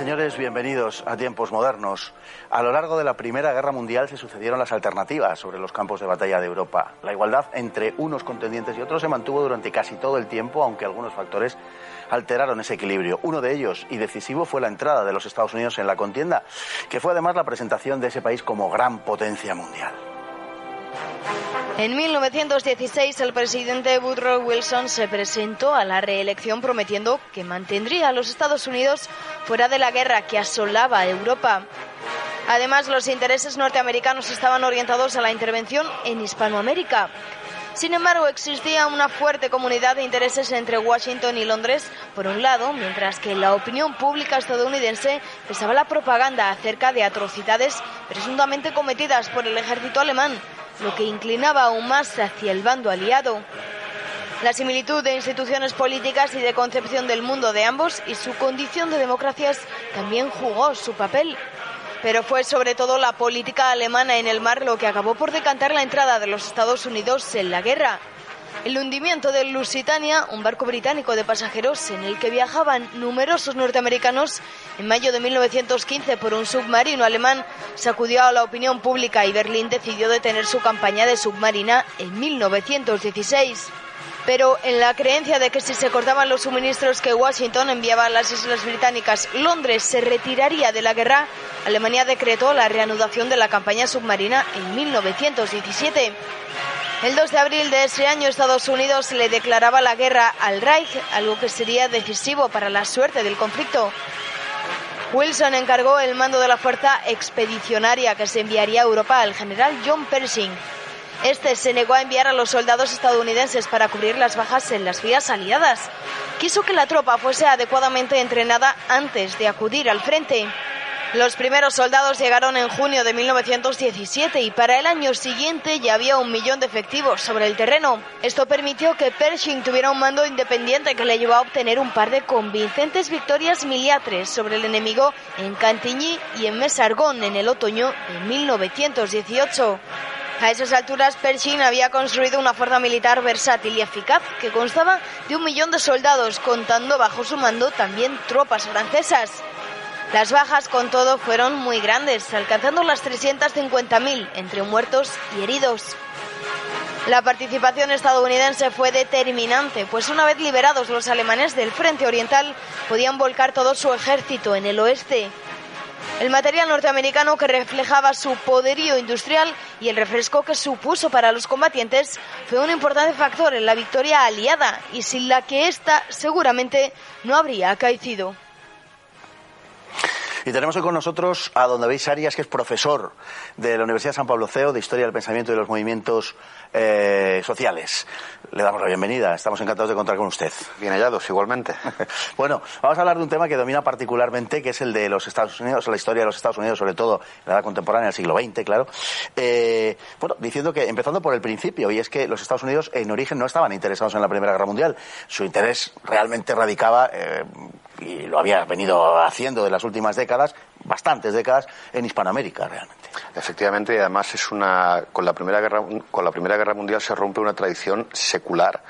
señores, bienvenidos a tiempos modernos. A lo largo de la Primera Guerra Mundial se sucedieron las alternativas sobre los campos de batalla de Europa. La igualdad entre unos contendientes y otros se mantuvo durante casi todo el tiempo, aunque algunos factores alteraron ese equilibrio. Uno de ellos, y decisivo, fue la entrada de los Estados Unidos en la contienda, que fue además la presentación de ese país como gran potencia mundial. En 1916, el presidente Woodrow Wilson se presentó a la reelección prometiendo que mantendría a los Estados Unidos fuera de la guerra que asolaba a Europa. Además, los intereses norteamericanos estaban orientados a la intervención en Hispanoamérica. Sin embargo, existía una fuerte comunidad de intereses entre Washington y Londres, por un lado, mientras que en la opinión pública estadounidense pesaba la propaganda acerca de atrocidades presuntamente cometidas por el ejército alemán, lo que inclinaba aún más hacia el bando aliado. La similitud de instituciones políticas y de concepción del mundo de ambos y su condición de democracias también jugó su papel. Pero fue sobre todo la política alemana en el mar lo que acabó por decantar la entrada de los Estados Unidos en la guerra. El hundimiento del Lusitania, un barco británico de pasajeros en el que viajaban numerosos norteamericanos, en mayo de 1915 por un submarino alemán, sacudió a la opinión pública y Berlín decidió detener su campaña de submarina en 1916. Pero en la creencia de que si se cortaban los suministros que Washington enviaba a las Islas Británicas, Londres se retiraría de la guerra, Alemania decretó la reanudación de la campaña submarina en 1917. El 2 de abril de ese año, Estados Unidos le declaraba la guerra al Reich, algo que sería decisivo para la suerte del conflicto. Wilson encargó el mando de la fuerza expedicionaria que se enviaría a Europa al general John Pershing. Este se negó a enviar a los soldados estadounidenses para cubrir las bajas en las filas aliadas. Quiso que la tropa fuese adecuadamente entrenada antes de acudir al frente. Los primeros soldados llegaron en junio de 1917 y para el año siguiente ya había 1 millón de efectivos sobre el terreno. Esto permitió que Pershing tuviera un mando independiente que le llevó a obtener un par de convincentes victorias miliares sobre el enemigo en Cantigny y en Mesargón en el otoño de 1918. A esas alturas, Pershing había construido una fuerza militar versátil y eficaz que constaba de 1 millón de soldados, contando bajo su mando también tropas francesas. Las bajas, con todo, fueron muy grandes, alcanzando las 350.000 entre muertos y heridos. La participación estadounidense fue determinante, pues una vez liberados los alemanes del frente oriental, podían volcar todo su ejército en el oeste. El material norteamericano que reflejaba su poderío industrial y el refresco que supuso para los combatientes fue un importante factor en la victoria aliada y sin la que ésta seguramente no habría acaecido. Y tenemos hoy con nosotros a don David Arias, que es profesor de la Universidad San Pablo CEO de Historia del Pensamiento y de los Movimientos Sociales. Le damos la bienvenida, estamos encantados de contar con usted. Bien hallados, igualmente. Bueno, vamos a hablar de un tema que domina particularmente, que es el de los Estados Unidos, la historia de los Estados Unidos, sobre todo en la edad contemporánea, el siglo XX, claro. Bueno, diciendo que, empezando por el principio, y es que los Estados Unidos en origen no estaban interesados en la Primera Guerra Mundial. Su interés realmente radicaba, y lo había venido haciendo de las últimas décadas, bastantes décadas, en Hispanoamérica realmente. Efectivamente, y además con la Primera Guerra Mundial se rompe una tradición secular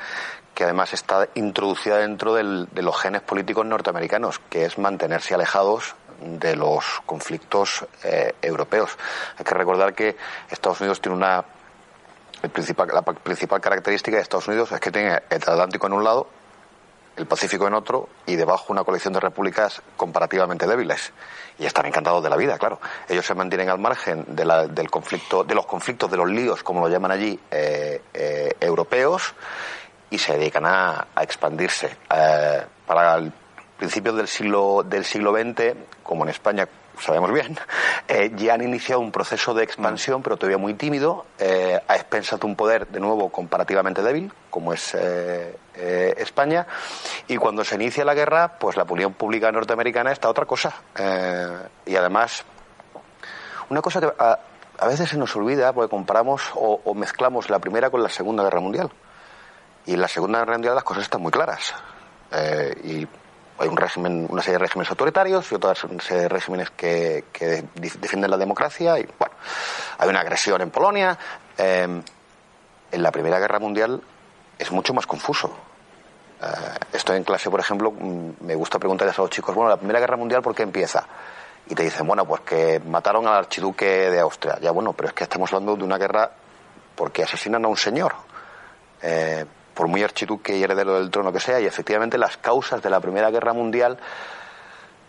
que además está introducida dentro de los genes políticos norteamericanos, que es mantenerse alejados de los conflictos europeos. Hay que recordar que Estados Unidos tiene la principal característica de Estados Unidos es que tiene el Atlántico en un lado, el Pacífico en otro, y debajo una coalición de repúblicas comparativamente débiles. Y están encantados de la vida, claro. Ellos se mantienen al margen del conflicto, de los líos, como lo llaman allí, europeos, y se dedican a expandirse. Para el principio del siglo XX, como en España sabemos bien, ya han iniciado un proceso de expansión, pero todavía muy tímido, a expensas de un poder, de nuevo, comparativamente débil, como es España, y cuando se inicia la guerra, pues la opinión pública norteamericana está otra cosa. Y además, una cosa que a veces se nos olvida, porque comparamos o mezclamos la Primera con la Segunda Guerra Mundial. Y en la Segunda Guerra Mundial las cosas están muy claras. Y hay una serie de regímenes autoritarios y otra serie de regímenes que defienden la democracia, y bueno, hay una agresión en Polonia. En la Primera Guerra Mundial es mucho más confuso. Estoy en clase, por ejemplo, me gusta preguntarles a los chicos, bueno, la Primera Guerra Mundial, ¿por qué empieza? Y te dicen, bueno, pues que mataron al archiduque de Austria. Ya, bueno, pero es que estamos hablando de una guerra porque asesinan a un señor. Por muy archiduque y heredero del trono que sea, y efectivamente las causas de la Primera Guerra Mundial,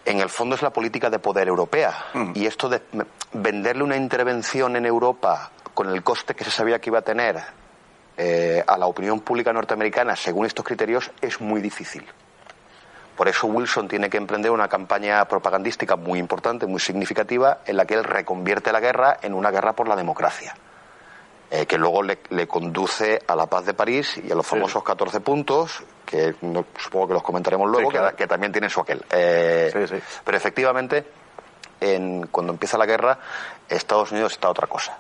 en el fondo, es la política de poder europea. Y esto de venderle una intervención en Europa con el coste que se sabía que iba a tener a la opinión pública norteamericana según estos criterios es muy difícil. Por eso Wilson tiene que emprender una campaña propagandística muy importante, muy significativa, en la que él reconvierte la guerra en una guerra por la democracia, que luego le conduce a la paz de París y a los famosos 14 puntos, que supongo que los comentaremos luego, sí, claro, que también tienen su aquel. Pero efectivamente, cuando empieza la guerra, Estados Unidos está otra cosa.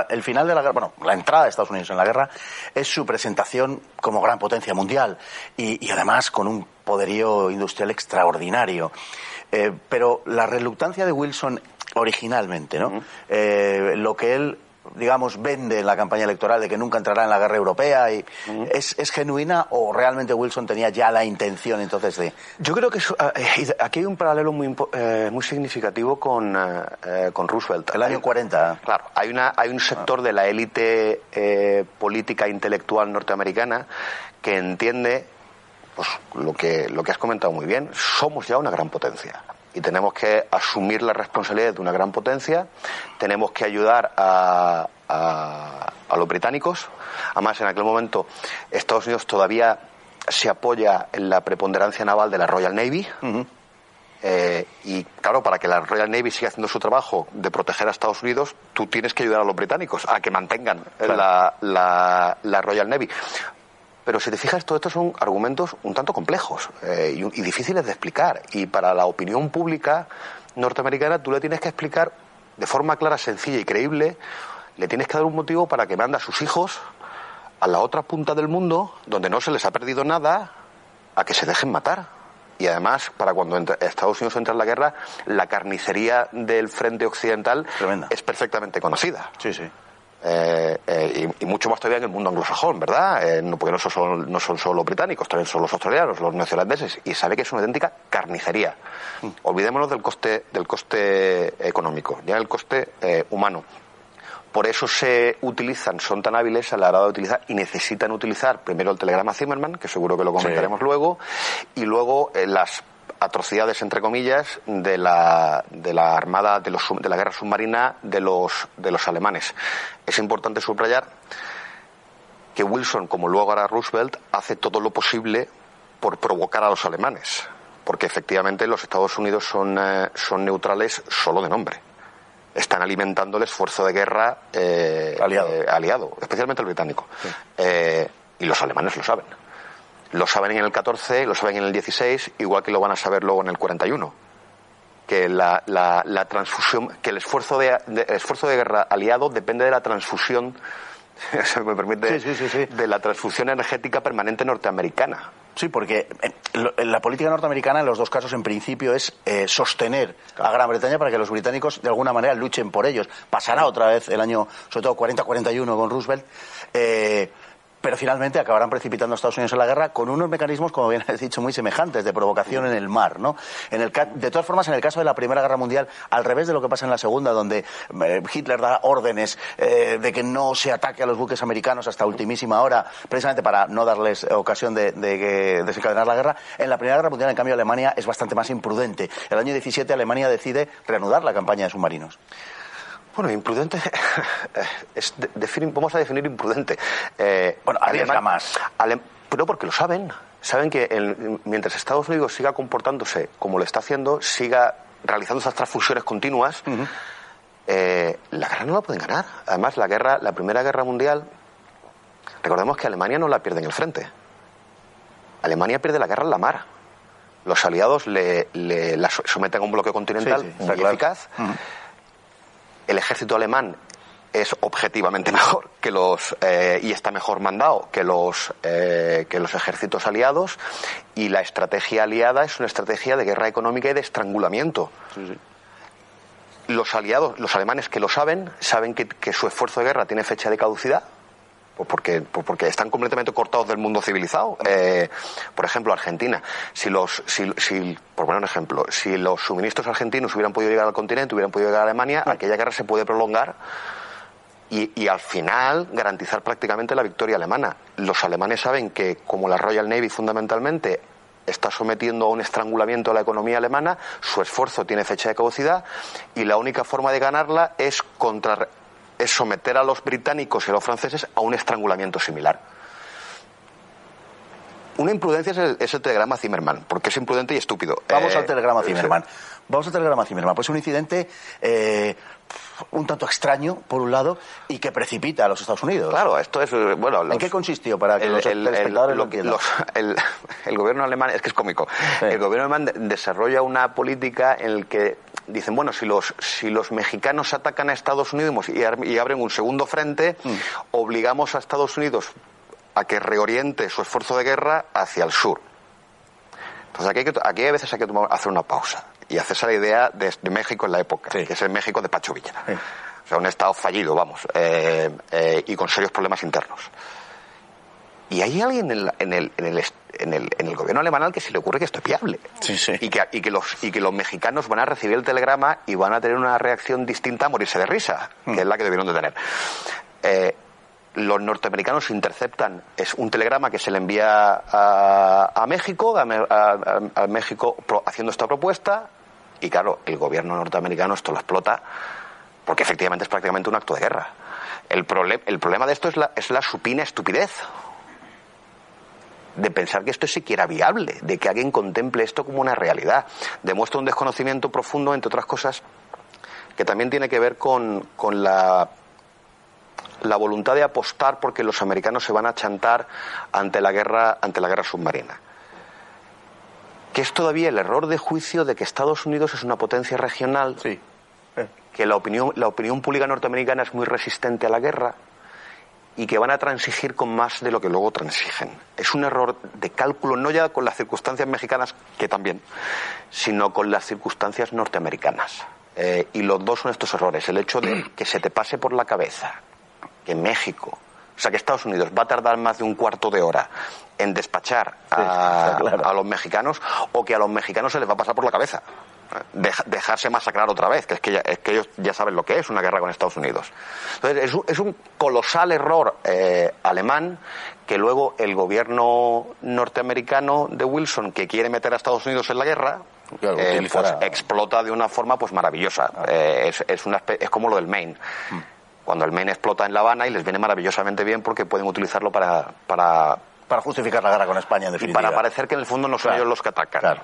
El final de la guerra, bueno, la entrada de Estados Unidos en la guerra es su presentación como gran potencia mundial y además con un poderío industrial extraordinario. Pero la reluctancia de Wilson originalmente, ¿no? Lo que él, digamos, vende en la campaña electoral de que nunca entrará en la guerra europea, ¿es genuina o realmente Wilson tenía ya la intención entonces de...? Yo creo que aquí hay un paralelo muy significativo con Roosevelt. El año 40. Claro, hay un sector de la élite política intelectual norteamericana que entiende, pues, lo que has comentado muy bien, somos ya una gran potencia. Y tenemos que asumir la responsabilidad de una gran potencia, tenemos que ayudar a los británicos. Además, en aquel momento, Estados Unidos todavía se apoya en la preponderancia naval de la Royal Navy. Y claro, para que la Royal Navy siga haciendo su trabajo de proteger a Estados Unidos, tú tienes que ayudar a los británicos a que mantengan la Royal Navy. Pero si te fijas, todos estos son argumentos un tanto complejos y difíciles de explicar. Y para la opinión pública norteamericana tú le tienes que explicar de forma clara, sencilla y creíble, le tienes que dar un motivo para que mande a sus hijos a la otra punta del mundo, donde no se les ha perdido nada, a que se dejen matar. Y además, para cuando Estados Unidos entra en la guerra, la carnicería del frente occidental tremenda, es perfectamente conocida. Sí, sí. Y mucho más todavía en el mundo anglosajón, ¿verdad? Porque no son solo británicos, también son los australianos, los neozelandeses, y sabe que es una auténtica carnicería. Olvidémonos del coste económico, ya el coste humano. Por eso son tan hábiles a la hora de utilizar, y necesitan utilizar primero el telegrama Zimmerman, que seguro que lo comentaremos luego, y luego las atrocidades, entre comillas, de la armada, de la guerra submarina de los alemanes. Es importante subrayar que Wilson, como luego hará Roosevelt, hace todo lo posible por provocar a los alemanes, porque efectivamente los Estados Unidos son neutrales solo de nombre. Están alimentando el esfuerzo de guerra aliado, especialmente el británico. Sí. Y los alemanes lo saben. Lo saben en el 14, lo saben en el 16, igual que lo van a saber luego en el 41. Que la transfusión, que el esfuerzo de guerra aliado depende de la transfusión, se me permite, de la transfusión energética permanente norteamericana. Sí, porque la política norteamericana en los dos casos en principio es sostener a Gran Bretaña para que los británicos de alguna manera luchen por ellos. Pasará otra vez el año, sobre todo 40-41 con Roosevelt, pero finalmente acabarán precipitando a Estados Unidos en la guerra con unos mecanismos, como bien has dicho, muy semejantes, de provocación en el mar, ¿no? De todas formas, en el caso de la Primera Guerra Mundial, al revés de lo que pasa en la Segunda, donde Hitler da órdenes de que no se ataque a los buques americanos hasta ultimísima hora, precisamente para no darles ocasión de desencadenar la guerra, en la Primera Guerra Mundial, en cambio, Alemania es bastante más imprudente. El año 17 Alemania decide reanudar la campaña de submarinos. Bueno, imprudente, vamos a definir imprudente. Arriesga más. Pero porque lo saben. Saben que mientras Estados Unidos siga comportándose como lo está haciendo, siga realizando esas transfusiones continuas, la guerra no la pueden ganar. Además, la Primera Guerra Mundial, recordemos que Alemania no la pierde en el frente. Alemania pierde la guerra en la mar. Los aliados la someten a un bloqueo continental muy eficaz. El ejército alemán es objetivamente mejor que y está mejor mandado que los ejércitos aliados, y la estrategia aliada es una estrategia de guerra económica y de estrangulamiento. Los alemanes que lo saben que su esfuerzo de guerra tiene fecha de caducidad, Pues porque están completamente cortados del mundo civilizado. Por ejemplo, Argentina. Por poner un ejemplo, si los suministros argentinos hubieran podido llegar al continente, hubieran podido llegar a Alemania, aquella guerra se puede prolongar y al final garantizar prácticamente la victoria alemana. Los alemanes saben que, como la Royal Navy fundamentalmente está sometiendo a un estrangulamiento a la economía alemana, su esfuerzo tiene fecha de caducidad y la única forma de ganarla es someter a los británicos y a los franceses a un estrangulamiento similar. Una imprudencia es el telegrama Zimmermann, porque es imprudente y estúpido. Vamos al telegrama Zimmermann. Pues un incidente un tanto extraño, por un lado, y que precipita a los Estados Unidos. Claro, esto es... ¿En qué consistió para que los telespectadores lo entiendan? El gobierno alemán, es que es cómico, el gobierno alemán desarrolla una política en la que dicen, bueno, si los mexicanos atacan a Estados Unidos y abren un segundo frente, obligamos a Estados Unidos a que reoriente su esfuerzo de guerra hacia el sur. Entonces aquí a veces hay que hacer una pausa y hacerse la idea de México en la época, que es el México de Pancho Villa. O sea, un estado fallido, vamos, y con serios problemas internos. Y hay alguien en el gobierno alemán al que se le ocurre que esto es viable. Y que los mexicanos van a recibir el telegrama y van a tener una reacción distinta a morirse de risa, que es la que debieron de tener. Los norteamericanos interceptan, es un telegrama que se le envía a México, a México haciendo esta propuesta, y claro, el gobierno norteamericano esto lo explota porque efectivamente es prácticamente un acto de guerra. El problema de esto es la supina estupidez de pensar que esto es siquiera viable, de que alguien contemple esto como una realidad. Demuestra un desconocimiento profundo, entre otras cosas, que también tiene que ver con la voluntad de apostar porque los americanos se van a chantar ante la guerra submarina. Que es todavía el error de juicio de que Estados Unidos es una potencia regional, que la opinión pública norteamericana es muy resistente a la guerra y que van a transigir con más de lo que luego transigen. Es un error de cálculo, no ya con las circunstancias mexicanas, que también, sino con las circunstancias norteamericanas. Y los dos son estos errores. El hecho de que se te pase por la cabeza que México, o sea, que Estados Unidos va a tardar más de un cuarto de hora en despachar a los mexicanos, o que a los mexicanos se les va a pasar por la cabeza dejarse masacrar otra vez, que es que ellos ya saben lo que es una guerra con Estados Unidos. Entonces es un colosal error alemán que luego el gobierno norteamericano de Wilson, que quiere meter a Estados Unidos en la guerra, pues explota de una forma pues maravillosa. Es como lo del Maine. Cuando el Maine explota en La Habana, y les viene maravillosamente bien porque pueden utilizarlo para justificar la guerra con España, en definitiva. Y para parecer que en el fondo no son ellos los que atacan.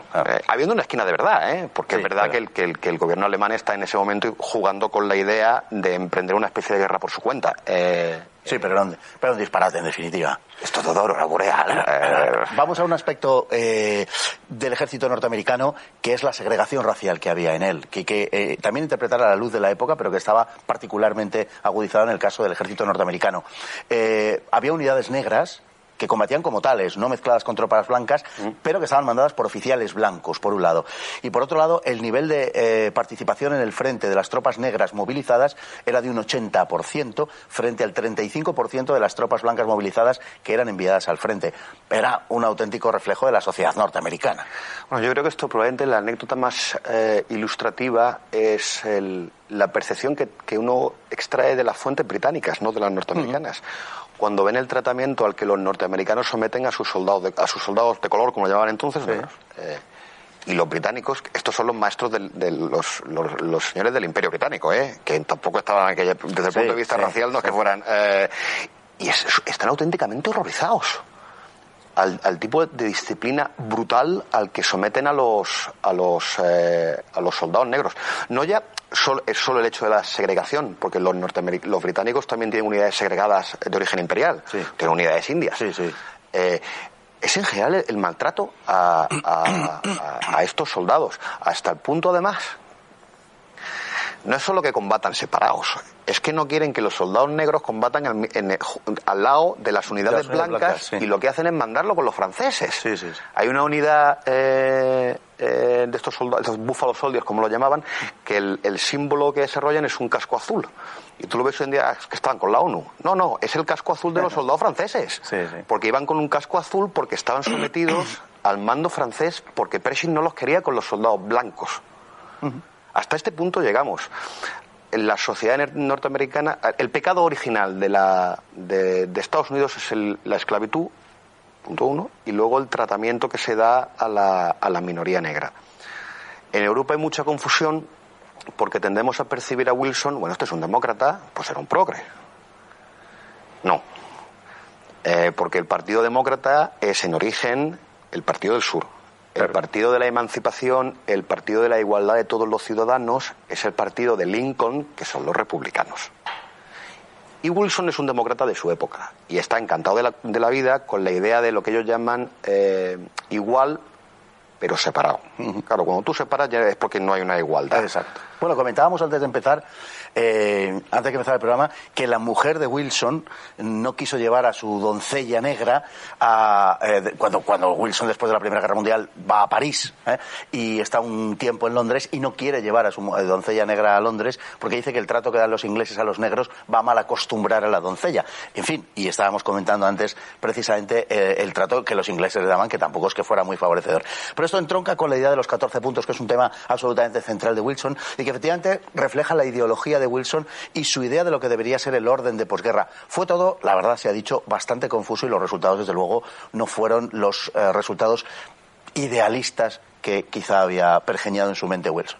Habiendo una esquina de verdad, porque es verdad que el gobierno alemán está en ese momento jugando con la idea de emprender una especie de guerra por su cuenta. Sí, pero un disparate, en definitiva. Esto es todo aurora boreal. Vamos a un aspecto del ejército norteamericano, que es la segregación racial que había en él, que también interpretar a la luz de la época, pero que estaba particularmente agudizado en el caso del ejército norteamericano. Había unidades negras que combatían como tales, no mezcladas con tropas blancas, pero que estaban mandadas por oficiales blancos, por un lado. Y por otro lado, el nivel de participación en el frente de las tropas negras movilizadas era de un 80% frente al 35% de las tropas blancas movilizadas que eran enviadas al frente. Era un auténtico reflejo de la sociedad norteamericana. Bueno, yo creo que esto probablemente la anécdota más ilustrativa es la percepción que uno extrae de las fuentes británicas, no de las norteamericanas. Cuando ven el tratamiento al que los norteamericanos someten a sus soldados de color, como lo llamaban entonces, y los británicos, estos son los maestros de los señores del Imperio Británico, que tampoco estaban desde el punto de vista racial, no es que fueran, y están auténticamente horrorizados al tipo de disciplina brutal al que someten a los soldados negros. No ya es solo el hecho de la segregación, porque los británicos también tienen unidades segregadas de origen imperial, tienen unidades indias. Es en general el maltrato a estos soldados, hasta el punto, además, no es solo que combatan separados, es que no quieren que los soldados negros combatan al lado de las unidades blancas, y lo que hacen es mandarlo con los franceses. Hay una unidad de estos soldados, estos Buffalo Soldiers, como lo llamaban, que el símbolo que desarrollan es un casco azul. Y tú lo ves hoy en día, que estaban con la ONU. No, es el casco azul de los soldados franceses. Sí. Porque iban con un casco azul porque estaban sometidos al mando francés, porque Pershing no los quería con los soldados blancos. Hasta este punto llegamos. En la sociedad norteamericana, el pecado original de Estados Unidos es la esclavitud, punto uno, y luego el tratamiento que se da a la minoría negra. En Europa hay mucha confusión porque tendemos a percibir a Wilson, bueno, este es un demócrata, pues era un progre. No. Porque el Partido Demócrata es en origen el Partido del Sur. El Partido de la Emancipación, el Partido de la Igualdad de todos los ciudadanos, es el partido de Lincoln, que son los republicanos. Y Wilson es un demócrata de su época y está encantado de la vida con la idea de lo que ellos llaman igual, pero separado. Claro, cuando tú separas ya es porque no hay una igualdad. Exacto. Bueno, comentábamos antes de empezar el programa, que la mujer de Wilson no quiso llevar a su doncella negra cuando Wilson, después de la Primera Guerra Mundial, va a París y está un tiempo en Londres y no quiere llevar a su doncella negra a Londres porque dice que el trato que dan los ingleses a los negros va a mal acostumbrar a la doncella. En fin, y estábamos comentando antes precisamente el trato que los ingleses le daban, que tampoco es que fuera muy favorecedor. Pero esto entronca con la idea de los 14 puntos, que es un tema absolutamente central de Wilson y que efectivamente refleja la ideología de Wilson y su idea de lo que debería ser el orden de posguerra. Fue todo, la verdad se ha dicho, bastante confuso y los resultados, desde luego, no fueron los resultados idealistas que quizá había pergeñado en su mente Wilson.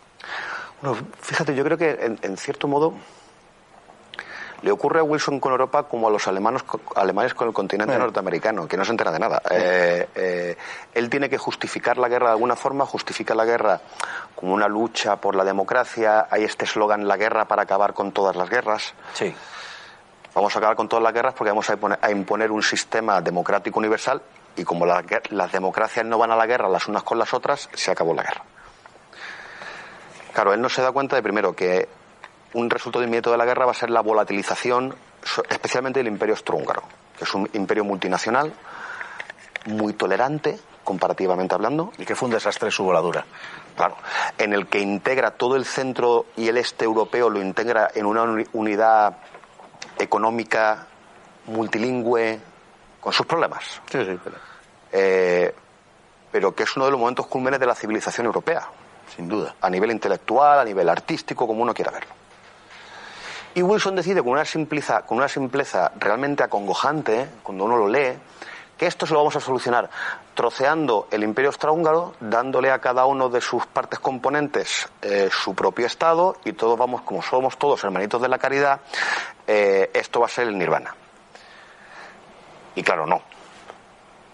Bueno, fíjate, yo creo que en cierto modo le ocurre a Wilson con Europa como a los alemanes con el continente norteamericano, que no se entera de nada. Él tiene que justificar la guerra de alguna forma, justifica la guerra como una lucha por la democracia. Hay este eslogan, la guerra para acabar con todas las guerras. Sí. Vamos a acabar con todas las guerras porque vamos a imponer un sistema democrático universal y como las democracias no van a la guerra las unas con las otras, se acabó la guerra. Claro, él no se da cuenta de, primero, que un resultado inmediato de la guerra va a ser la volatilización, especialmente del Imperio Austrohúngaro, que es un imperio multinacional, muy tolerante, comparativamente hablando. Y que fue un desastre su voladura. Claro, en el que integra todo el centro y el este europeo, lo integra en una unidad económica, multilingüe, con sus problemas. Sí. Pero que es uno de los momentos cúlmenes de la civilización europea. Sin duda. A nivel intelectual, a nivel artístico, como uno quiera verlo. Y Wilson decide con una simpleza realmente acongojante, cuando uno lo lee, que esto se lo vamos a solucionar troceando el Imperio Austrohúngaro, dándole a cada uno de sus partes componentes su propio Estado, y todos vamos, como somos todos hermanitos de la caridad, esto va a ser el nirvana. Y claro, no.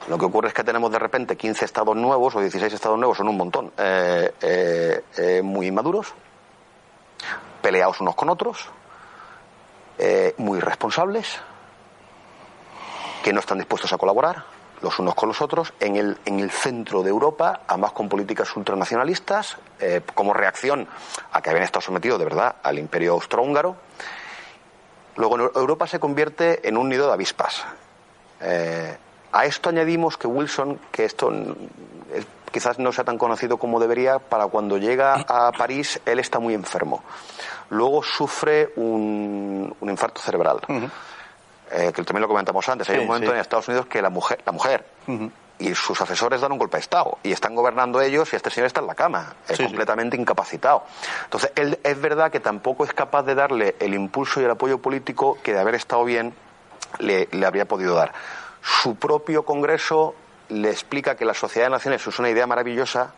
Lo que ocurre es que tenemos de repente 15 estados nuevos o 16 estados nuevos, son un montón, muy inmaduros, peleados unos con otros, muy irresponsables, que no están dispuestos a colaborar los unos con los otros, en el centro de Europa, ambas con políticas ultranacionalistas, como reacción a que habían estado sometidos de verdad al Imperio Austrohúngaro. Luego Europa se convierte en un nido de avispas. A esto añadimos que Wilson, que esto quizás no sea tan conocido como debería, para cuando llega a París él está muy enfermo. Luego sufre un infarto cerebral. Que también lo comentamos antes. Hay un momento en Estados Unidos que la mujer y sus asesores dan un golpe de Estado y están gobernando ellos y este señor está en la cama, completamente incapacitado. Entonces, él es verdad que tampoco es capaz de darle el impulso y el apoyo político que, de haber estado bien, le habría podido dar. Su propio Congreso le explica que la Sociedad de Naciones es una idea maravillosa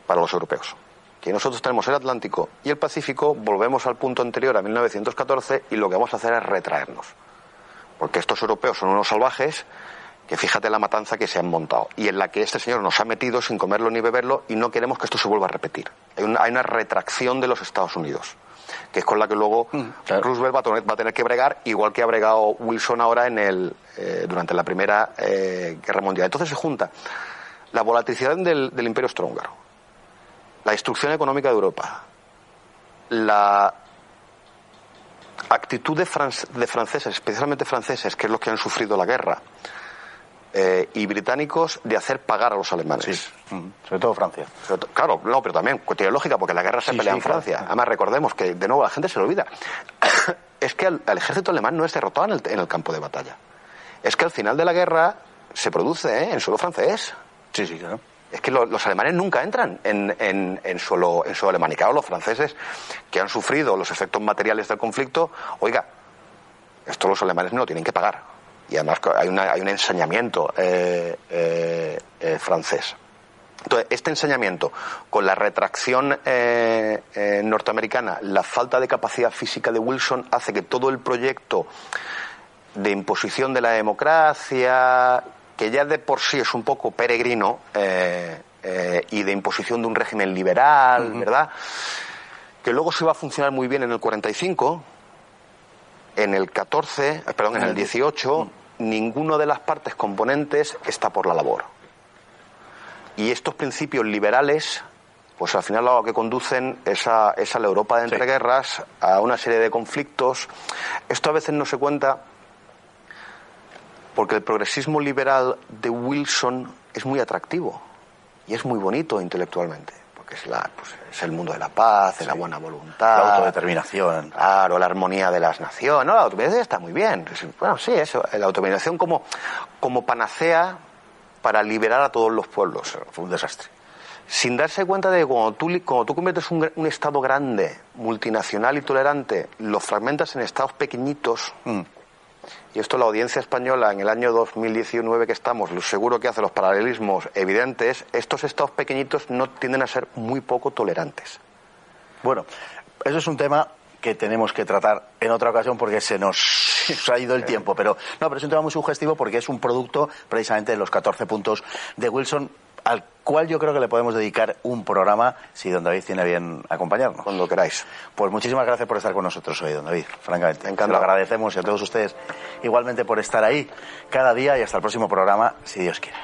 para los europeos. Que nosotros tenemos el Atlántico y el Pacífico, volvemos al punto anterior, a 1914, y lo que vamos a hacer es retraernos. Porque estos europeos son unos salvajes que, fíjate la matanza que se han montado y en la que este señor nos ha metido sin comerlo ni beberlo, y no queremos que esto se vuelva a repetir. Hay una retracción de los Estados Unidos, que es con la que luego Roosevelt va a tener que bregar, igual que ha bregado Wilson ahora durante la Primera Guerra Mundial. Entonces se junta la volatilización del Imperio Austrohúngaro, la destrucción económica de Europa, la actitud de franceses, especialmente franceses, que es los que han sufrido la guerra, y británicos de hacer pagar a los alemanes. Sí. Sobre todo Francia. Claro, no, pero también tiene lógica, porque la guerra se pelea en Francia. Claro. Además, recordemos que, de nuevo, la gente se lo olvida. Es que al ejército alemán no es derrotado en el campo de batalla. Es que al final de la guerra se produce en suelo francés. Sí, claro. Es que los alemanes nunca entran en suelo alemán. Y claro, los franceses que han sufrido los efectos materiales del conflicto, oiga, esto los alemanes no lo tienen que pagar. Y además hay un ensañamiento francés. Entonces, este ensañamiento, con la retracción norteamericana, la falta de capacidad física de Wilson, hace que todo el proyecto de imposición de la democracia, que ya de por sí es un poco peregrino, y de imposición de un régimen liberal, ¿verdad?, que luego se va a funcionar muy bien en el 45, en el 18, ninguno de las partes componentes está por la labor. Y estos principios liberales, pues al final lo que conducen es a la Europa de entreguerras, a una serie de conflictos. Esto a veces no se cuenta porque el progresismo liberal de Wilson es muy atractivo y es muy bonito intelectualmente, porque es el mundo de la paz, de la buena voluntad, la autodeterminación. Claro, la armonía de las naciones. No, la autodeterminación está muy bien. Bueno, sí, eso, la autodeterminación como panacea para liberar a todos los pueblos. Fue un desastre. Sin darse cuenta de que cuando tú conviertes un Estado grande, multinacional y tolerante, lo fragmentas en Estados pequeñitos. Y esto la audiencia española en el año 2019 que estamos, seguro que hace los paralelismos evidentes, estos Estados pequeñitos no tienden a ser muy poco tolerantes. Bueno, eso es un tema que tenemos que tratar en otra ocasión porque se nos ha ido el tiempo, pero es un tema muy sugestivo porque es un producto precisamente de los 14 puntos de Wilson, al cual yo creo que le podemos dedicar un programa si don David tiene bien acompañarnos. Cuando queráis. Pues muchísimas gracias por estar con nosotros hoy, don David, francamente. Encantado. Lo agradecemos y a todos ustedes igualmente por estar ahí cada día y hasta el próximo programa, si Dios quiere.